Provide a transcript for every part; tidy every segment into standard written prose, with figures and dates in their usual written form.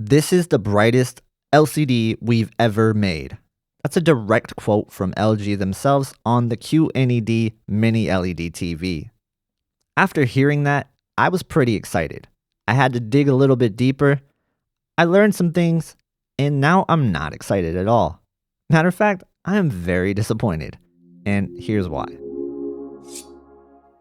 This is the brightest LCD we've ever made. That's a direct quote from LG themselves on the QNED Mini-LED TV. After hearing that, I was pretty excited. I had to dig a little bit deeper. I learned some things, and now I'm not excited at all. Matter of fact, I am very disappointed. And here's why.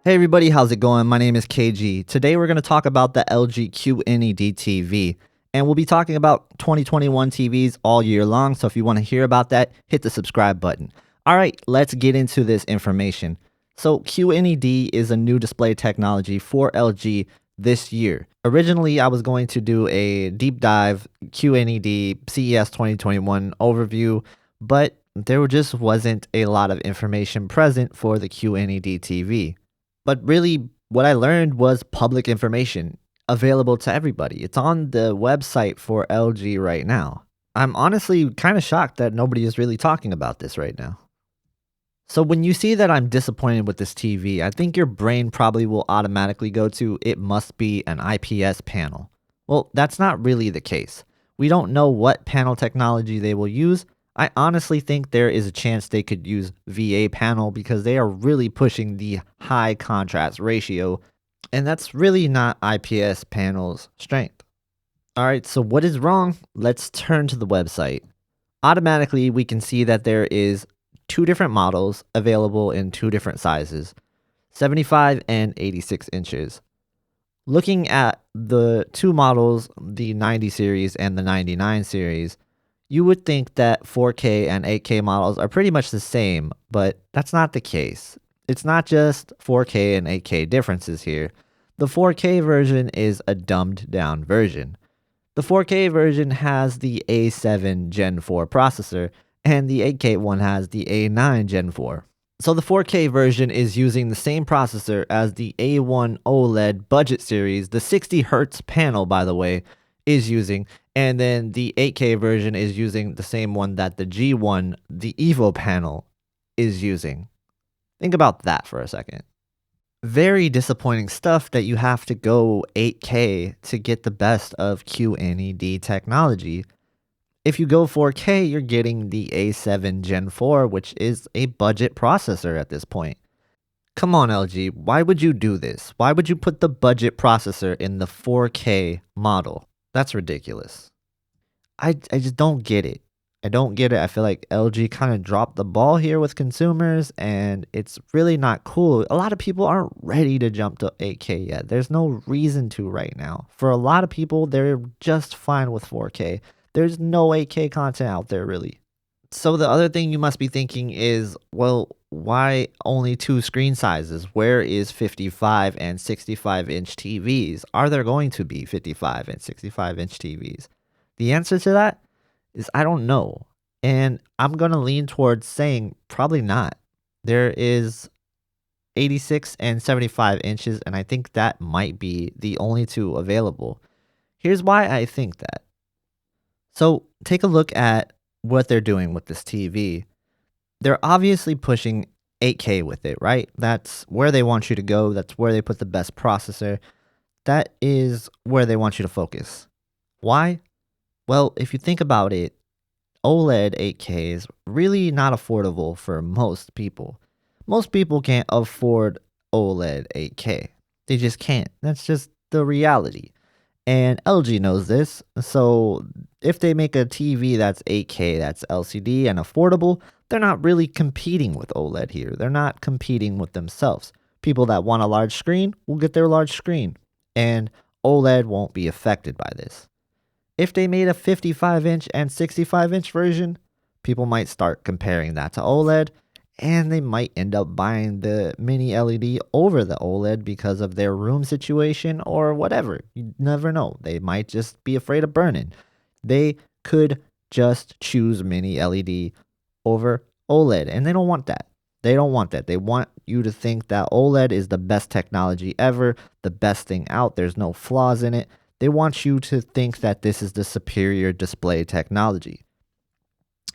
Hey everybody, how's it going? My name is KG. Today we're going to talk about the LG QNED TV. And we'll be talking about 2021 TVs all year long. So if you want to hear about that, hit the subscribe button. All right, let's get into this information. So QNED is a new display technology for LG this year. Originally, I was going to do a deep dive QNED CES 2021 overview, but there just wasn't a lot of information present for the QNED TV. But really, what I learned was public information available to everybody. It's on the website for LG right now. I'm honestly kind of shocked that nobody is really talking about this right now. So when you see that I'm disappointed with this TV, I think your brain probably will automatically go to, it must be an IPS panel. Well, that's not really the case. We don't know what panel technology they will use. I honestly think there is a chance they could use VA panel because they are really pushing the high contrast ratio, and that's really not IPS panel's strength. All right, so what is wrong? Let's turn to the website. Automatically, we can see that there is two different models available in two different sizes, 75 and 86 inches. Looking at the two models, the 90 series and the 99 series, you would think that 4K and 8K models are pretty much the same, but that's not the case. It's not just 4K and 8K differences here. The 4K version is a dumbed down version. The 4K version has the A7 Gen 4 processor, and the 8K one has the A9 Gen 4. So the 4K version is using the same processor as the A1 OLED budget series. The 60Hz panel, by the way, is using, and then the 8K version is using the same one that the G1, the Evo panel, is using. Think about that for a second. Very disappointing stuff that you have to go 8K to get the best of QNED technology. If you go 4K, you're getting the A7 Gen 4, which is a budget processor at this point. Come on, LG, why would you do this? Why would you put the budget processor in the 4K model? That's ridiculous. I just don't get it. I don't get it. I feel like LG kind of dropped the ball here with consumers, and it's really not cool. A lot of people aren't ready to jump to 8K yet. There's no reason to right now. For a lot of people, they're just fine with 4K. There's no 8K content out there, really. So the other thing you must be thinking is, well, why only two screen sizes? Where is 55 and 65-inch TVs? Are there going to be 55 and 65-inch TVs? The answer to that is I don't know. And I'm going to lean towards saying probably not. There is 86 and 75 inches, and I think that might be the only two available. Here's why I think that. So take a look at what they're doing with this TV. They're obviously pushing 8K with it, right? That's where they want you to go. That's where they put the best processor. That is where they want you to focus. Why? Well, if you think about it, OLED 8K is really not affordable for most people. Most people can't afford OLED 8K. They just can't. That's just the reality. And LG knows this, so if they make a TV that's 8K, that's LCD and affordable, they're not really competing with OLED here. They're not competing with themselves. People that want a large screen will get their large screen, and OLED won't be affected by this. If they made a 55-inch and 65-inch version, people might start comparing that to OLED, and they might end up buying the mini LED over the OLED because of their room situation or whatever. You never know. They might just be afraid of burning. They could just choose mini LED over OLED, and they don't want that. They don't want that. They want you to think that OLED is the best technology ever, the best thing out. There's no flaws in it. They want you to think that this is the superior display technology.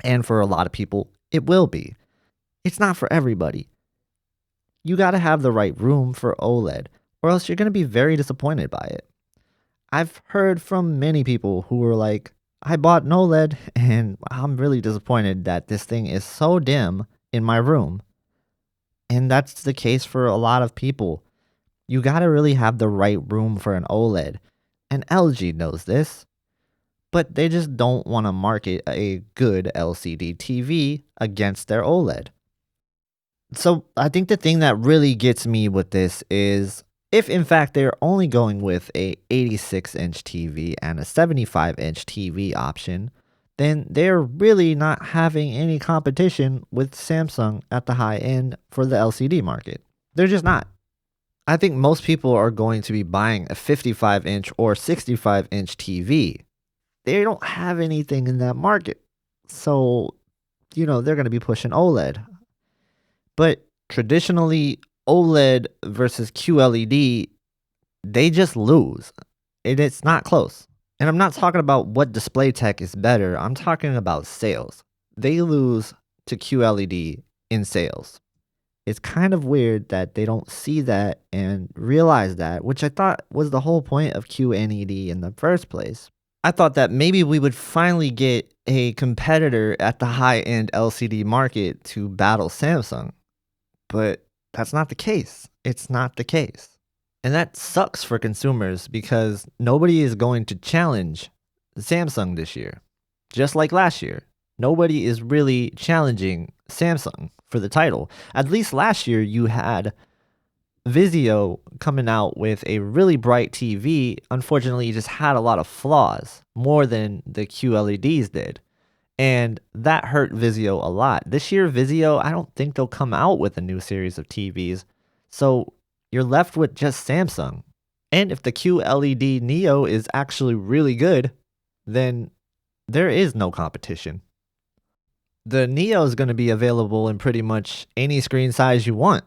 And for a lot of people, it will be. It's not for everybody. You got to have the right room for OLED, or else you're going to be very disappointed by it. I've heard from many people who were like, I bought an OLED and I'm really disappointed that this thing is so dim in my room. And that's the case for a lot of people. You gotta really have the right room for an OLED. And LG knows this, but they just don't want to market a good LCD TV against their OLED. So I think the thing that really gets me with this is if in fact they're only going with a 86-inch TV and a 75-inch TV option, then they're really not having any competition with Samsung at the high end for the LCD market. They're just not. I think most people are going to be buying a 55-inch or 65-inch TV. They don't have anything in that market. So, they're going to be pushing OLED. But traditionally, OLED versus QLED, they just lose. It's not close. And I'm not talking about what display tech is better. I'm talking about sales. They lose to QLED in sales. It's kind of weird that they don't see that and realize that, which I thought was the whole point of QNED in the first place. I thought that maybe we would finally get a competitor at the high-end LCD market to battle Samsung. But that's not the case. It's not the case. And that sucks for consumers because nobody is going to challenge Samsung this year. Just like last year, nobody is really challenging Samsung for the title. At least last year you had Vizio coming out with a really bright TV. Unfortunately, it just had a lot of flaws, more than the QLEDs did. And that hurt Vizio a lot. This year, Vizio, I don't think they'll come out with a new series of TVs. So you're left with just Samsung. And if the QLED Neo is actually really good, then there is no competition. The Neo is going to be available in pretty much any screen size you want.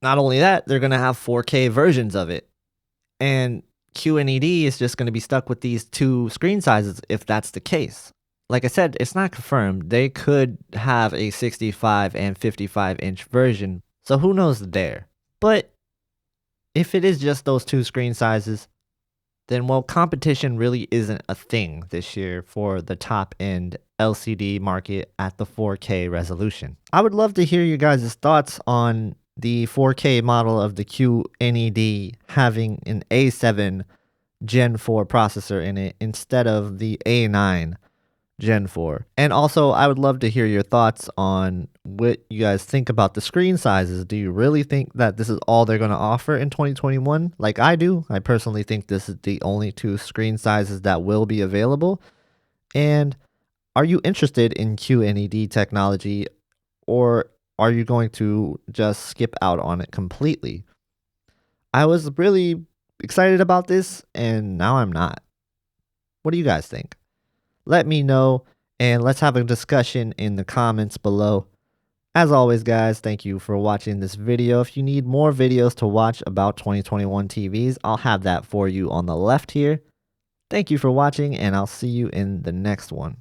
Not only that, they're going to have 4K versions of it. And QNED is just going to be stuck with these two screen sizes if that's the case. Like I said, it's not confirmed. They could have a 65 and 55-inch version, so who knows there. But if it is just those two screen sizes, then competition really isn't a thing this year for the top-end LCD market at the 4K resolution. I would love to hear you guys' thoughts on the 4K model of the QNED having an A7 Gen 4 processor in it instead of the A9 Gen 4. And also, I would love to hear your thoughts on what you guys think about the screen sizes. Do you really think that this is all they're going to offer in 2021? Like I do. I personally think this is the only two screen sizes that will be available. And are you interested in QNED technology, or are you going to just skip out on it completely? I was really excited about this, and now I'm not. What do you guys think? Let me know, and let's have a discussion in the comments below. As always, guys, thank you for watching this video. If you need more videos to watch about 2021 TVs, I'll have that for you on the left here. Thank you for watching, and I'll see you in the next one.